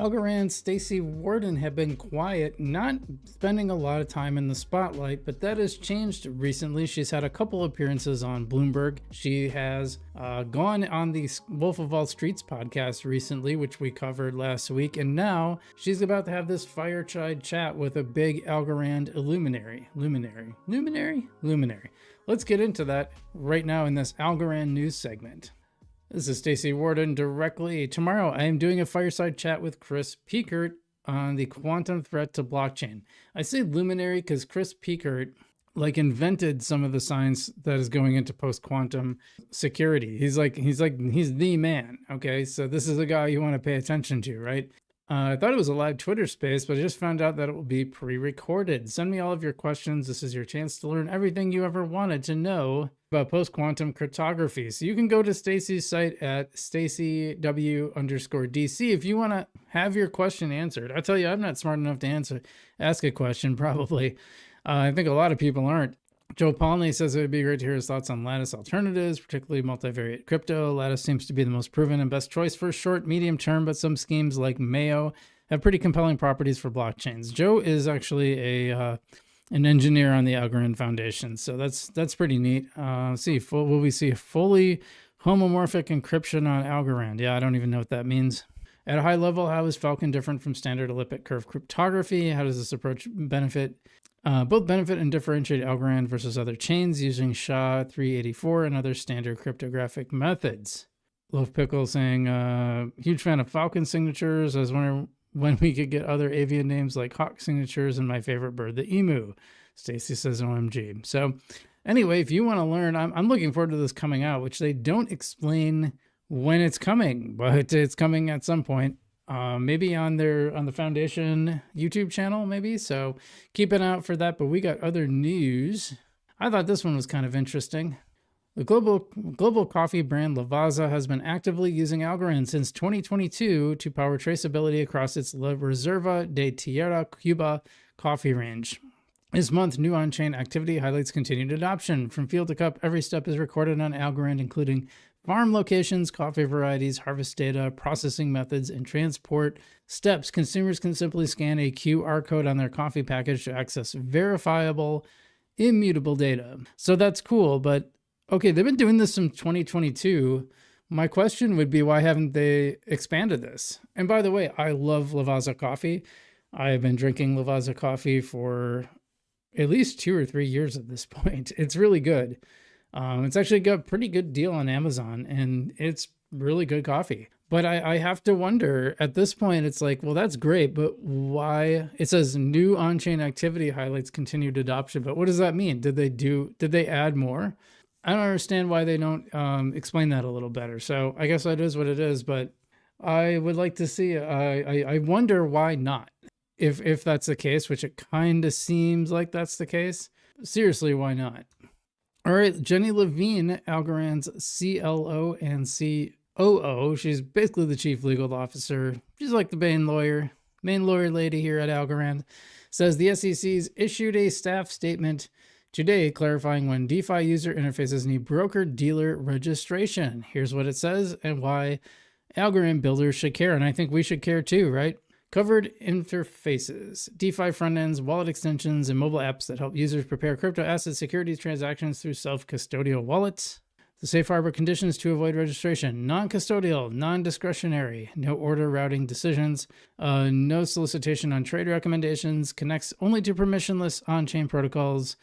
Algorand, Staci Warden have been quiet, not spending a lot of time in the spotlight, but that has changed recently. She's had a couple appearances on Bloomberg. She has gone on the Wolf of Wall Street's podcast recently, which we covered last week, and now she's about to have this fireside chat with a big Algorand luminary. Let's get into that right now in this Algorand news segment. This is Staci Warden directly. Tomorrow, I am doing a fireside chat with Chris Peikert on the quantum threat to blockchain. I say luminary because Chris Peikert invented some of the science that is going into post-quantum security. He's the man. Okay, so this is a guy you want to pay attention to, right? I thought it was a live Twitter space, but I just found out that it will be pre-recorded. Send me all of your questions. This is your chance to learn everything you ever wanted to know about post-quantum cryptography. So you can go to Stacy's site at stacyw_DC if you want to have your question answered. I tell you, I'm not smart enough to ask a question, probably. I think a lot of people aren't. Joe Polney says it would be great to hear his thoughts on Lattice alternatives, particularly multivariate crypto. Lattice seems to be the most proven and best choice for short, medium term, but some schemes like Mayo have pretty compelling properties for blockchains. Joe is actually an engineer on the Algorand Foundation, so that's pretty neat. Will we see fully homomorphic encryption on Algorand? Yeah, I don't even know what that means. At a high level, how is Falcon different from standard elliptic curve cryptography? How does this approach benefit and differentiate Algorand versus other chains using SHA-384 and other standard cryptographic methods? Loaf Pickle saying, huge fan of Falcon signatures. I was wondering when we could get other avian names like hawk signatures, and my favorite bird, the emu. Stacy says OMG. So anyway, if you want to learn, I'm looking forward to this coming out, which they don't explain when it's coming, but it's coming at some point. Maybe on the Foundation YouTube channel, maybe. So keep an eye out for that. But we got other news. I thought this one was kind of interesting. The global coffee brand Lavazza has been actively using Algorand since 2022 to power traceability across its La Reserva de Tierra Cuba coffee range. This month, new on-chain activity highlights continued adoption. From field to cup, every step is recorded on Algorand, including farm locations, coffee varieties, harvest data, processing methods, and transport steps. Consumers can simply scan a QR code on their coffee package to access verifiable, immutable data. So that's cool, but okay, they've been doing this since 2022. My question would be, why haven't they expanded this? And by the way, I love Lavazza coffee. I've been drinking Lavazza coffee for at least 2 or 3 years at this point. It's really good. It's actually got a pretty good deal on Amazon, and it's really good coffee. But I have to wonder, at this point, it's like, well, that's great, but why? It says new on-chain activity highlights continued adoption, but what does that mean? Did they add more? I don't understand why they don't explain that a little better. So I guess that is what it is, but I would like to see, I wonder why not. If that's the case, which it kind of seems like that's the case. Seriously, why not? All right, Jenny Levine, Algorand's CLO and COO. She's basically the chief legal officer. She's like the main lawyer lady here at Algorand. Says the SEC's issued a staff statement today clarifying when DeFi user interfaces need broker-dealer registration. Here's what it says and why Algorand builders should care. And I think we should care too, right? Covered interfaces, DeFi front ends, wallet extensions, and mobile apps that help users prepare crypto asset securities transactions through self-custodial wallets. The safe harbor conditions to avoid registration: non-custodial, non-discretionary, no order routing decisions, no solicitation on trade recommendations, connects only to permissionless on-chain protocols,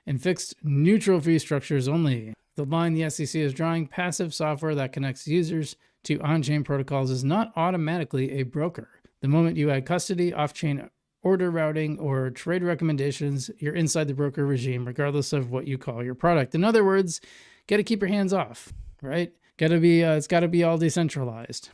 and fixed neutral fee structures only. The line the SEC is drawing: passive software that connects users to on-chain protocols is not automatically a broker. The moment you add custody, off-chain order routing, or trade recommendations, you're inside the broker regime, regardless of what you call your product. In other words, got to keep your hands off, right? It's got to be all decentralized.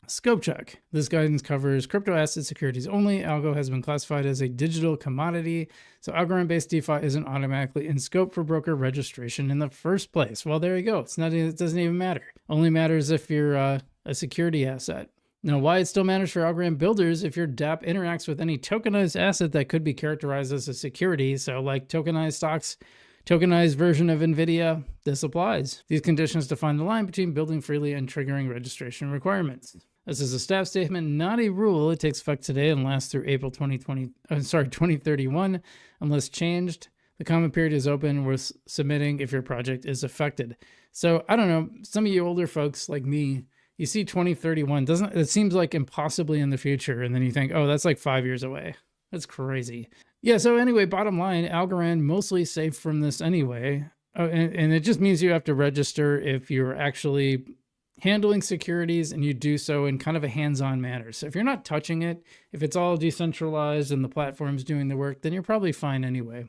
Scope check. This guidance covers crypto asset securities only. ALGO has been classified as a digital commodity, so Algorand-based DeFi isn't automatically in scope for broker registration in the first place. Well, there you go. It doesn't even matter. Only matters if you're a security asset. Now, why it still matters for Algorand builders: if your dApp interacts with any tokenized asset that could be characterized as a security, so like tokenized stocks, tokenized version of NVIDIA, this applies. These conditions define the line between building freely and triggering registration requirements. This is a staff statement, not a rule. It takes effect today and lasts through April 2031 unless changed. The comment period is open with submitting if your project is affected. So I don't know, some of you older folks like me, you see 2031, it seems like impossibly in the future. And then you think, oh, that's like 5 years away. That's crazy. Yeah, so anyway, bottom line, Algorand mostly safe from this anyway. And it just means you have to register if you're actually handling securities, and you do so in kind of a hands-on manner. So if you're not touching it, if it's all decentralized and the platform's doing the work, then you're probably fine anyway.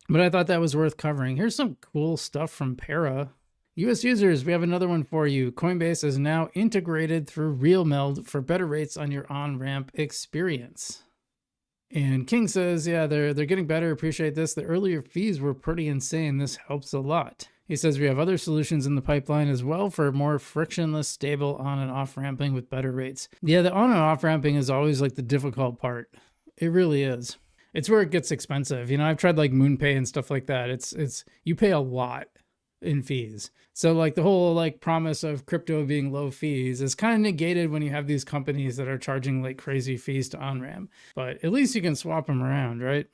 But I thought that was worth covering. Here's some cool stuff from Para. US users, we have another one for you. Coinbase is now integrated through RealMeld for better rates on your on-ramp experience. And King says, yeah, they're getting better. Appreciate this. The earlier fees were pretty insane. This helps a lot. He says we have other solutions in the pipeline as well for more frictionless, stable on and off ramping with better rates. Yeah, the on and off ramping is always like the difficult part. It really is. It's where it gets expensive. You know, I've tried like MoonPay and stuff like that. It's you pay a lot in fees. So like the whole like promise of crypto being low fees is kind of negated when you have these companies that are charging like crazy fees to on-ramp. But at least you can swap them around, right?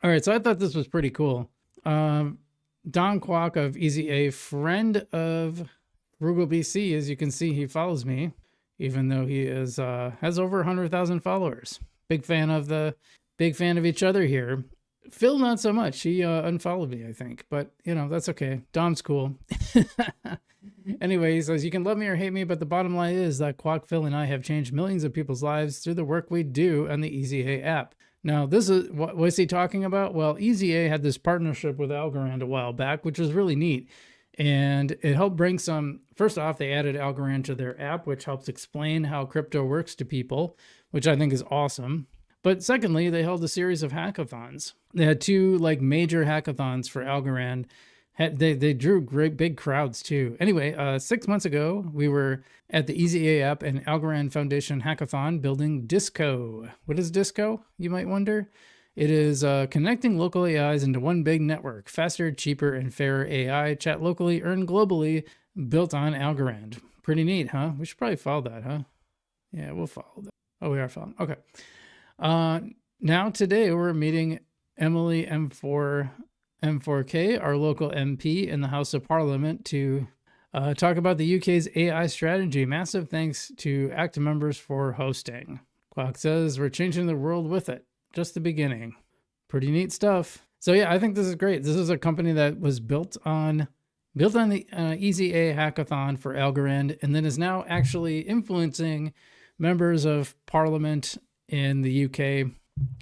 All right, so I thought this was pretty cool. Don Kwok of EasyA, friend of Frugal BC, as you can see, he follows me, even though he is has over 100,000 followers. Big fan of each other here. Phil, not so much. He unfollowed me, I think, but you know, that's okay. Dom's cool. Anyway, he says, you can love me or hate me, but the bottom line is that Kwok, Phil, and I have changed millions of people's lives through the work we do on the EasyA app. Now, this is what was he talking about? Well, EasyA had this partnership with Algorand a while back, which was really neat. And it helped bring some, first off, they added Algorand to their app, which helps explain how crypto works to people, which I think is awesome. But secondly, they held a series of hackathons. They had two like major hackathons for Algorand. They drew great big crowds too. Anyway, 6 months ago, we were at the EasyA app and Algorand Foundation Hackathon building Disco. What is Disco, you might wonder? It is connecting local AIs into one big network. Faster, cheaper, and fairer AI. Chat locally, earn globally, built on Algorand. Pretty neat, huh? We should probably follow that, huh? Yeah, we'll follow that. Oh, we are following. Okay. Now today we're meeting Emily M4K, our local MP in the House of Parliament, to talk about the UK's AI strategy. Massive thanks to ACT members for hosting. Kwok says we're changing the world with it. Just the beginning. Pretty neat stuff. So yeah, I think this is great. This is a company that was built on the EasyA hackathon for Algorand, and then is now actually influencing members of Parliament in the UK.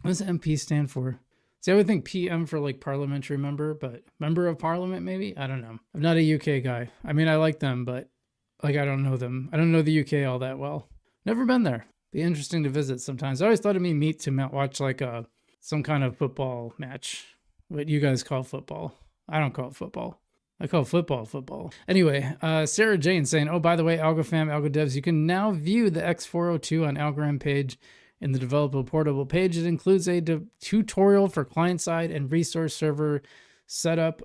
What does MP stand for? See, I would think PM for like parliamentary member, but member of parliament maybe? I don't know. I'm not a UK guy. I mean, I like them, but like I don't know them. I don't know the UK all that well. Never been there. Be interesting to visit sometimes. I always thought it'd be neat to watch like some kind of football match. What you guys call football. I don't call it football. I call football. Anyway, Sarah Jane saying, oh, by the way, ALGO fam, ALGO devs, you can now view the X402 on Algorand page in the developable portable page. It includes a tutorial for client-side and resource server setup,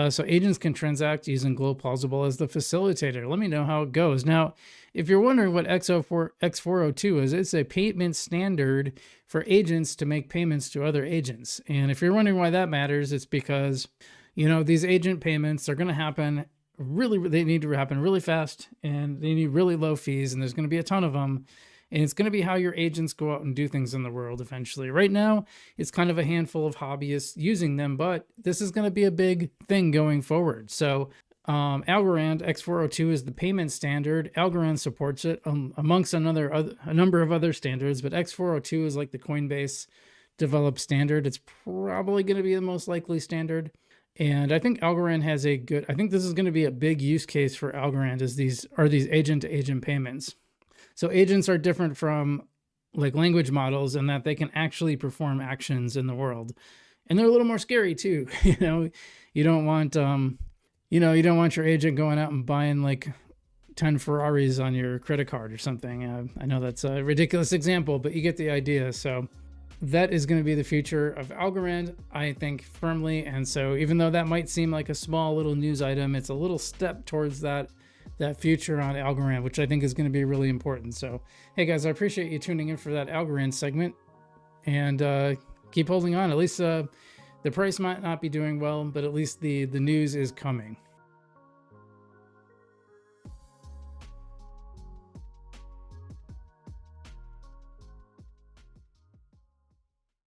so agents can transact using Glow Plausible as the facilitator. Let me know how it goes. Now, if you're wondering what X402 is, it's a payment standard for agents to make payments to other agents. And if you're wondering why that matters, it's because, you know, these agent payments are going to happen they need to happen really fast, and they need really low fees, and there's going to be a ton of them. And it's going to be how your agents go out and do things in the world eventually. Right now, it's kind of a handful of hobbyists using them, but this is going to be a big thing going forward. So Algorand X402 is the payment standard. Algorand supports it amongst a number of other standards, but X402 is like the Coinbase developed standard. It's probably going to be the most likely standard. And I think Algorand has I think this is going to be a big use case for Algorand is these agent-to-agent payments. So agents are different from like language models in that they can actually perform actions in the world. And they're a little more scary too. You know, you don't want your agent going out and buying like 10 Ferraris on your credit card or something. I know that's a ridiculous example, but you get the idea. So that is going to be the future of Algorand, I think, firmly. And so even though that might seem like a small little news item, it's a little step towards that that future on Algorand, which I think is going to be really important. So, hey guys, I appreciate you tuning in for that Algorand segment, and keep holding on. At least the price might not be doing well, but at least the news is coming.